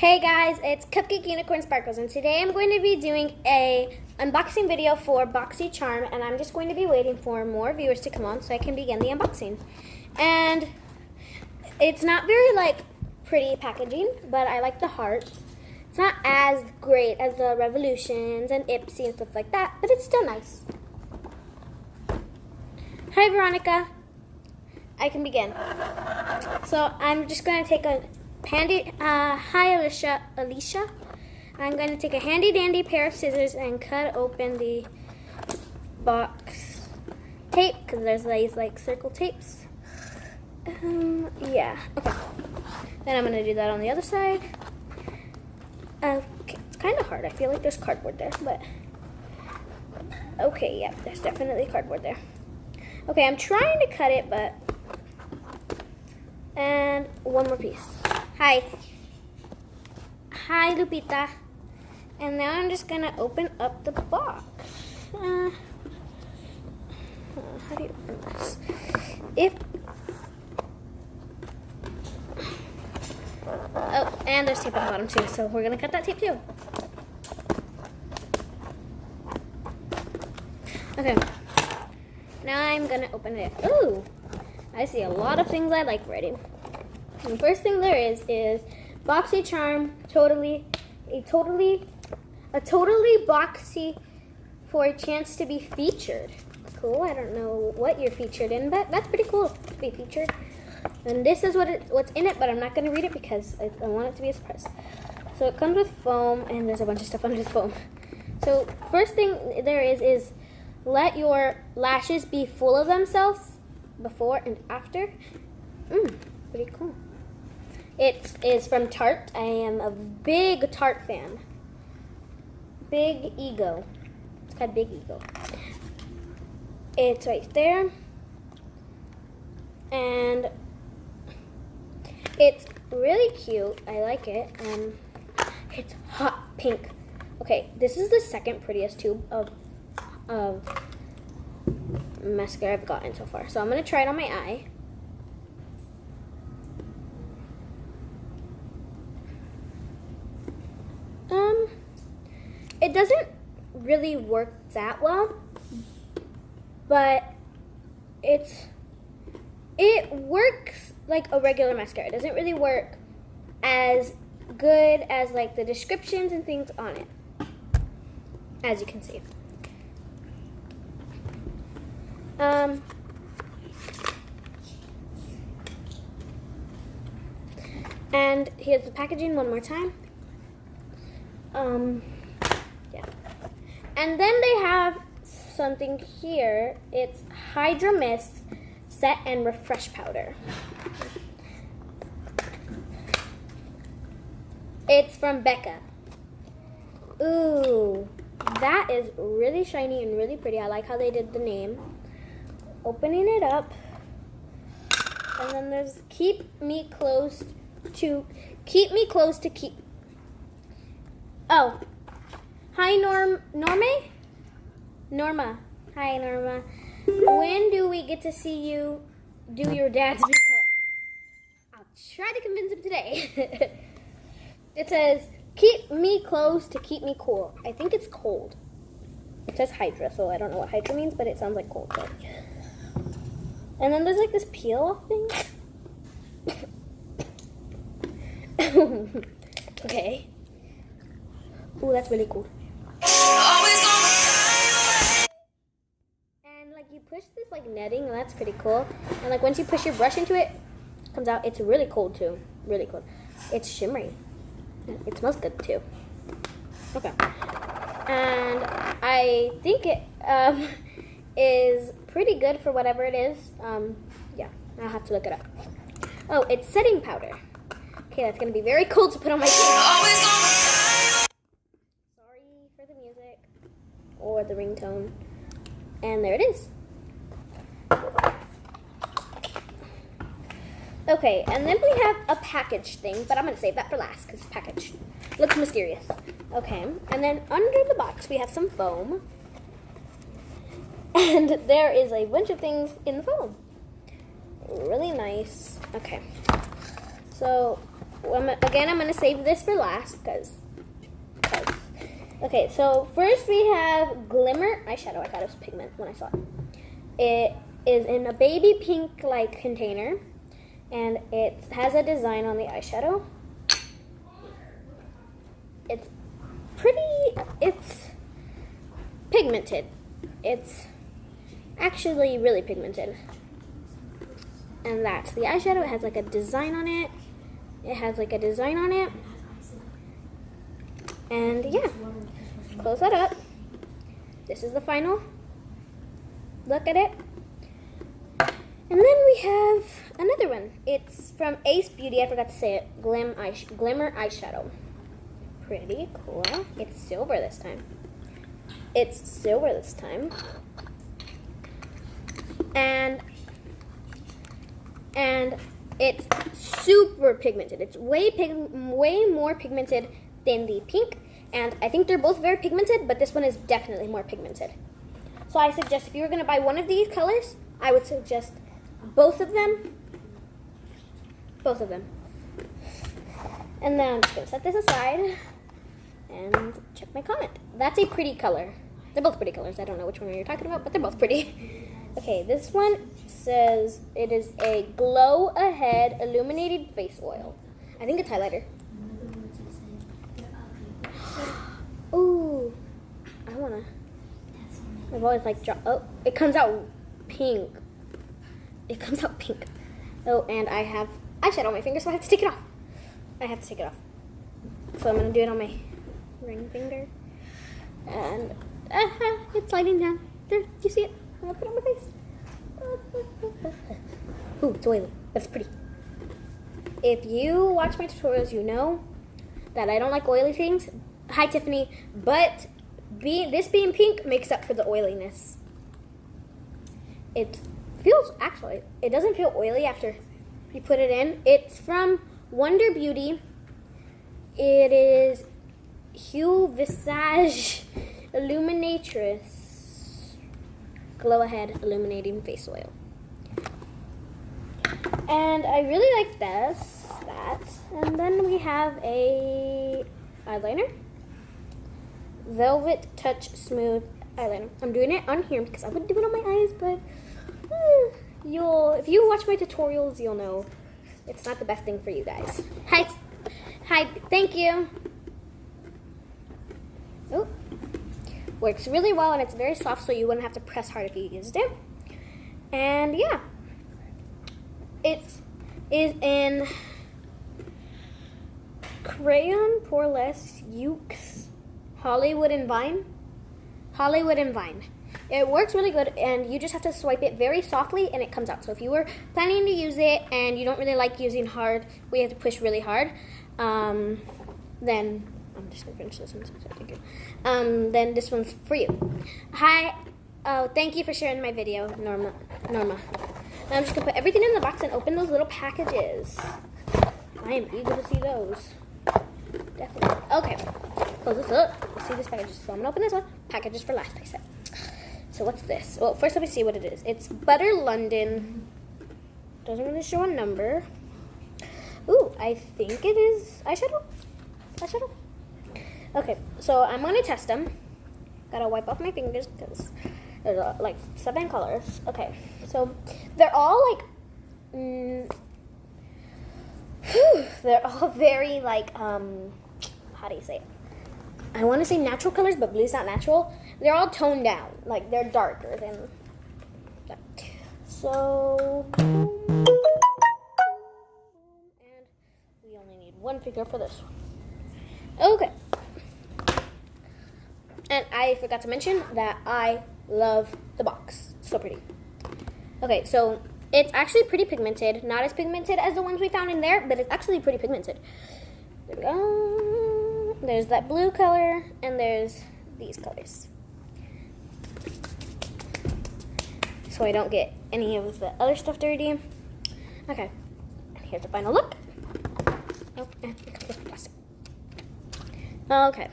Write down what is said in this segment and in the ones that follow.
Hey guys, it's Cupcake Unicorn Sparkles, and today I'm going to be doing a unboxing video for BoxyCharm, and I'm just going to be waiting for more viewers to come on so I can begin the unboxing. And it's not very pretty packaging, but I like the hearts. It's not as great as the Revolutions and Ipsy and stuff like that, but it's still nice. Hi Veronica, I can begin. So I'm just going to take a hi Alicia. I'm going to take a handy dandy pair of scissors and cut open the box tape because there's these circle tapes. Yeah, okay. Then I'm going to do that on the other side. Okay, it's kind of hard. I feel like there's cardboard there, but okay, yeah, there's definitely cardboard there. Okay, I'm trying to cut it, but and one more piece. Hi. Hi, Lupita. And now I'm just going to open up the box. How do you open this? Oh, and there's tape on the bottom too, so we're going to cut that tape too. Okay. Now I'm going to open it. Ooh, I see a lot of things I like already. And the first thing there is BoxyCharm, totally boxy for a chance to be featured. Cool. I don't know what you're featured in, but that's pretty cool to be featured. And this is what's in it, but I'm not going to read it because I want it to be a surprise. So it comes with foam, and there's a bunch of stuff under the foam. So first thing there is let your lashes be full of themselves before and after. Pretty cool. It is from Tarte. I am a big Tarte fan. Big ego. It's got big ego. It's right there. And it's really cute. I like it. It's hot pink. Okay, this is the second prettiest tube of mascara I've gotten so far. So I'm going to try it on my eye. It doesn't really work that well, but it works like a regular mascara. It doesn't really work as good as the descriptions and things on it, as you can see. And here's the packaging one more time. Yeah. And then they have something here. It's Hydra Mist Set and Refresh Powder. It's from Becca. Ooh, that is really shiny and really pretty. I like how they did the name. Opening it up. And then there's keep me close to keep. Oh. Hi, Norma. Hi, Norma. When do we get to see you do your dad's makeup? I'll try to convince him today. It says, keep me close to keep me cool. I think it's cold. It says Hydra, so I don't know what Hydra means, but it sounds like cold. But... And then there's this peel-off thing. Okay. Ooh, that's really cool. And you push this netting, and that's pretty cool. And once you push your brush into it, it comes out. It's really cold too. Really cold. It's shimmery. It smells good too. Okay. And I think it is pretty good for whatever it is. Yeah, I'll have to look it up. Oh, it's setting powder. Okay, that's gonna be very cold to put on my face. Sorry for the music or the ringtone. And there it is. Okay, and then we have a package thing, but I'm going to save that for last because it's packaged. Looks mysterious. Okay, and then under the box we have some foam. And there is a bunch of things in the foam. Really nice. Okay, so again, I'm going to save this for last because. Okay, so first we have Glimmer eyeshadow. I thought it was pigment when I saw it. It is in a baby pink like container, and it has a design on the eyeshadow. It's pigmented. It's actually really pigmented. And that's the eyeshadow. It has like a design on it. And yeah, close that up. This is the final look at it. And then we have another one. It's from Ace Beauty. I forgot to say it. Glimmer eyeshadow. Pretty cool. It's silver this time. And it's super pigmented. It's way more pigmented than the pink. And I think they're both very pigmented, but this one is definitely more pigmented. So I suggest if you were going to buy one of these colors, I would suggest both of them. And then I'm just going to set this aside and check my comment. That's a pretty color. They're both pretty colors. I don't know which one you're talking about, but they're both pretty. Okay, this one says it is a Glow Ahead Illuminated Face Oil. I think it's highlighter. Ooh, I wanna. I've always like oh, it comes out pink. Oh, and I have eyeshadow on my finger, so I have to take it off. So I'm gonna do it on my ring finger, and it's sliding down. There, do you see it? I'm gonna put it on my face. Ooh, it's oily, but it's pretty. If you watch my tutorials, you know that I don't like oily things. Hi, Tiffany. But this being pink makes up for the oiliness. It doesn't feel oily after you put it in. It's from Wonder Beauty. It is Hue Visage Illuminatrix Glow Ahead Illuminating Face Oil. And I really like that. And then we have a eyeliner. Velvet Touch Smooth eyeliner. I'm doing it on here because I wouldn't do it on my eyes, but if you watch my tutorials, you'll know it's not the best thing for you guys. Hi, thank you. Oh, works really well, and it's very soft, so you wouldn't have to press hard if you used it. And yeah, it is in Crayon Poreless Ukes Hollywood and Vine. It works really good, and you just have to swipe it very softly, and it comes out. So if you were planning to use it and you don't really like using hard, we have to push really hard, then I'm just gonna finish this one. So thank you. Then this one's for you. Hi. Oh, thank you for sharing my video, Norma. Now I'm just gonna put everything in the box and open those little packages. I am eager to see those. Definitely. Okay. Close this up. Let's see this package. So I'm gonna open this one. Packages for last, I said. So what's this? Well, first let me see what it is. It's Butter London. Doesn't really show a number. Ooh, I think it is eyeshadow. Okay, so I'm gonna test them. Gotta wipe off my fingers because there's like 7 colors. Okay, so they're all like, they're all very like, how do you say it? I want to say natural colors, but blue's not natural. They're all toned down, like they're darker than that. So, and we only need 1 figure for this one. Okay. And I forgot to mention that I love the box. So pretty. Okay, so it's actually pretty pigmented. Not as pigmented as the ones we found in there, but it's actually pretty pigmented. There we go. There's that blue color, and there's these colors. So I don't get any of the other stuff dirty. Okay, and here's the final look. Oh, and here comes the plastic. Okay.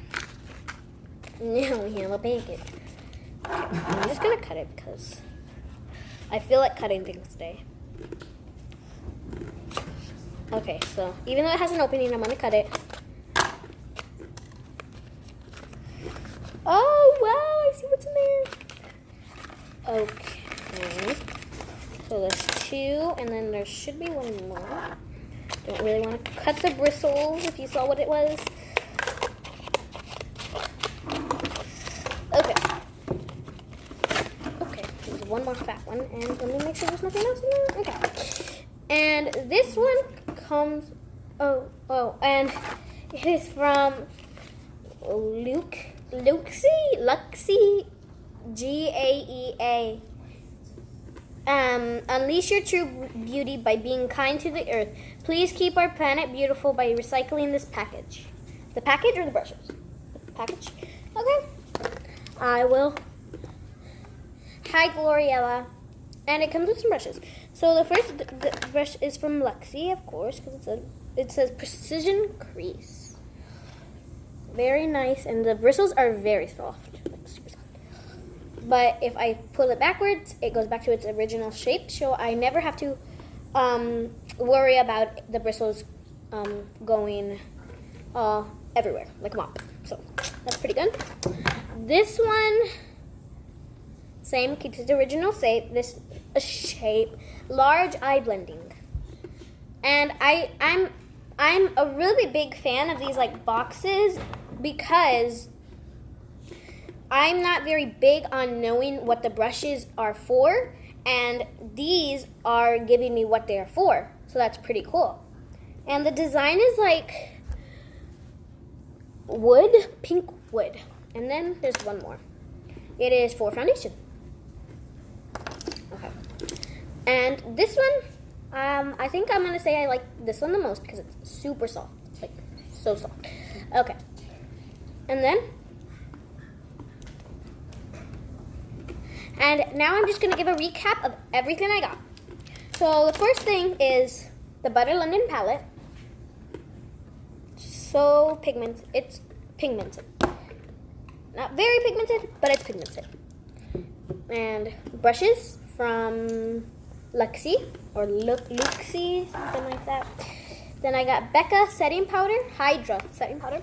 Now we have a package. Okay, I'm just gonna cut it because I feel like cutting things today. Okay, so even though it has an opening, I'm gonna cut it. Oh wow, I see what's in there. Okay. So there's 2, and then there should be 1 more. Don't really want to cut the bristles if you saw what it was. Okay. Okay, there's 1 more fat one, and let me make sure there's nothing else in there. Okay. And this one comes, and it is from Luxie, GAEA. Unleash your true beauty by being kind to the earth. Please keep our planet beautiful by recycling this package. The package or the brushes? The package. Okay. I will. Hi, Gloriella. And it comes with some brushes. So the first brush is from Luxie, of course, because it says Precision Crease. Very nice, and the bristles are very soft. Like super soft. But if I pull it backwards, it goes back to its original shape, so I never have to worry about the bristles going everywhere, like a mop. So that's pretty good. This one, same, keeps its original shape. This shape, large eye blending. And I'm a really big fan of these like boxes because I'm not very big on knowing what the brushes are for, and these are giving me what they are for. So that's pretty cool. And the design is like wood, pink wood. And then there's 1 more. It is for foundation. Okay. And this one, I think I'm gonna say I like this one the most because it's super soft, like so soft. Okay. And now I'm just gonna give a recap of everything I got. So the first thing is the Butter London palette. So it's pigmented. Not very pigmented, but it's pigmented. And brushes from Luxie or Luxie, something like that. Then I got Becca setting powder, Hydra setting powder.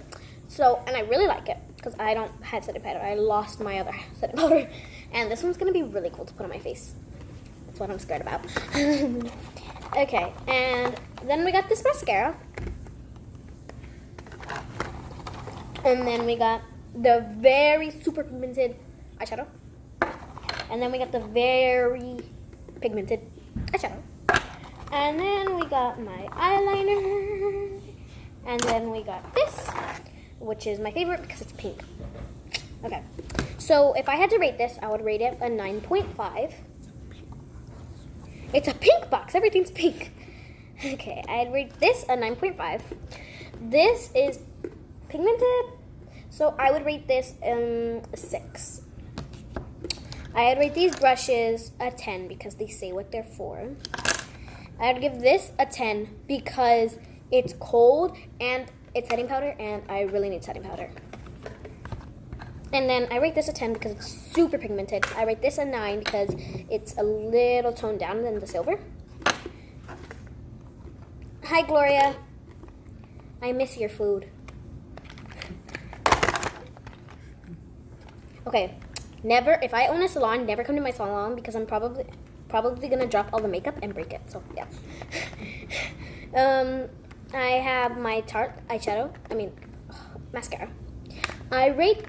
So, and I really like it because I don't have setting powder. I lost my other setting powder. And this one's gonna be really cool to put on my face. That's what I'm scared about. Okay, and then we got this mascara. And then we got the very super pigmented eyeshadow. And then we got the very pigmented eyeshadow. And then we got my eyeliner. And then we got this, which is my favorite because it's pink. Okay, so if I had to rate this, I would rate it a 9.5. It's a pink box. Everything's pink. Okay, I'd rate this a 9.5. This is pigmented, so I would rate this a 6. I'd rate these brushes a 10 because they say what they're for. I'd give this a 10 because it's cold and it's setting powder, and I really need setting powder. And then I rate this a 10 because it's super pigmented. I rate this a 9 because it's a little toned down than the silver. Hi, Gloria. I miss your food. Okay, never, if I own a salon, never come to my salon because I'm probably gonna drop all the makeup and break it, so yeah. I have my Tarte mascara. I rate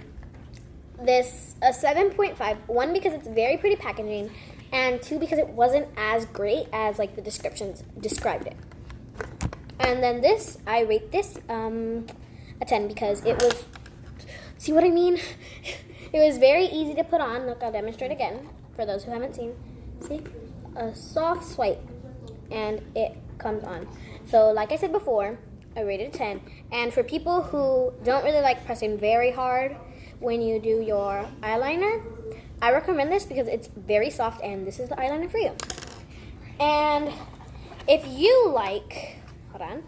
this a 7.5, 1 because it's very pretty packaging, and 2 because it wasn't as great as like the descriptions described it. And then this, I rate this a 10 because it was, see what I mean? It was very easy to put on. Look, I'll demonstrate again for those who haven't seen. See? A soft swipe and it comes on. So like I said before, I rated a 10. And for people who don't really like pressing very hard when you do your eyeliner, I recommend this because it's very soft and this is the eyeliner for you. And if you like, hold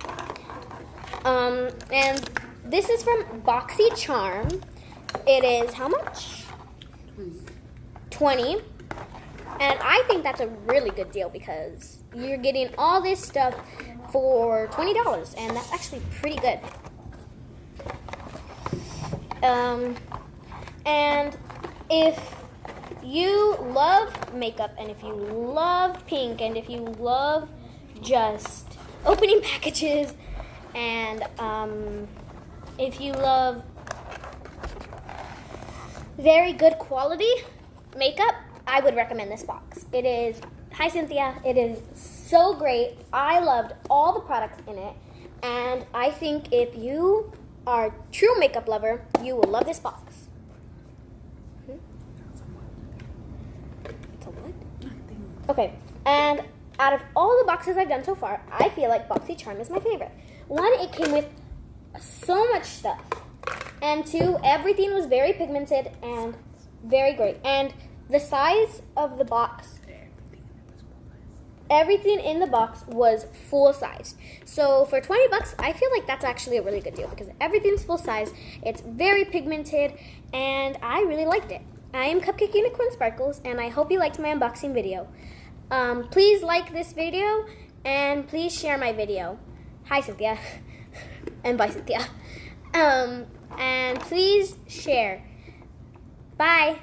on. And this is from BoxyCharm. It is how much? 20. And I think that's a really good deal because you're getting all this stuff for $20, and that's actually pretty good. And if you love makeup, and if you love pink, and if you love just opening packages, and if you love very good quality makeup, I would recommend this box. It is, hi Cynthia, it is so great. I loved all the products in it, and I think if you are a true makeup lover, you will love this box. It's a what? Okay, and out of all the boxes I've done so far, I feel like BoxyCharm is my favorite. One, it came with so much stuff, and two, everything was very pigmented and very great. And the size of the box, everything in the box was full size. So for $20, I feel like that's actually a really good deal because everything's full size. It's very pigmented, and I really liked it. I am Cupcake Unicorn Sparkles, and I hope you liked my unboxing video. Please like this video, and please share my video. Hi, Cynthia. And bye, Cynthia. And please share. Bye.